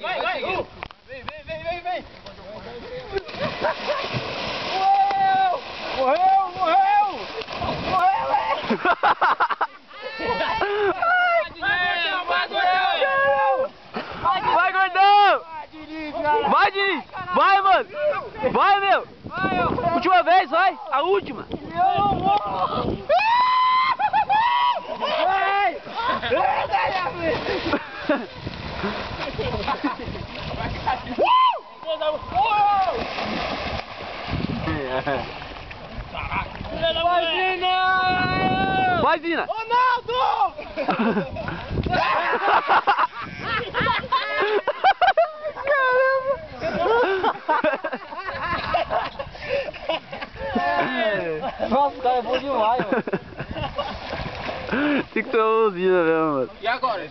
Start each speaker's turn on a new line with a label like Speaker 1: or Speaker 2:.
Speaker 1: Vai! Vem! Morreu!
Speaker 2: Vai, gordão! Vai, Diniz! Vai, mano! Vai, meu! Última vez, vai! A última! Vai, Dina!
Speaker 1: Ronaldo! Nossa, o cara é bom demais, mano.
Speaker 2: Tem que ser uma usina mesmo, mano.
Speaker 1: E agora?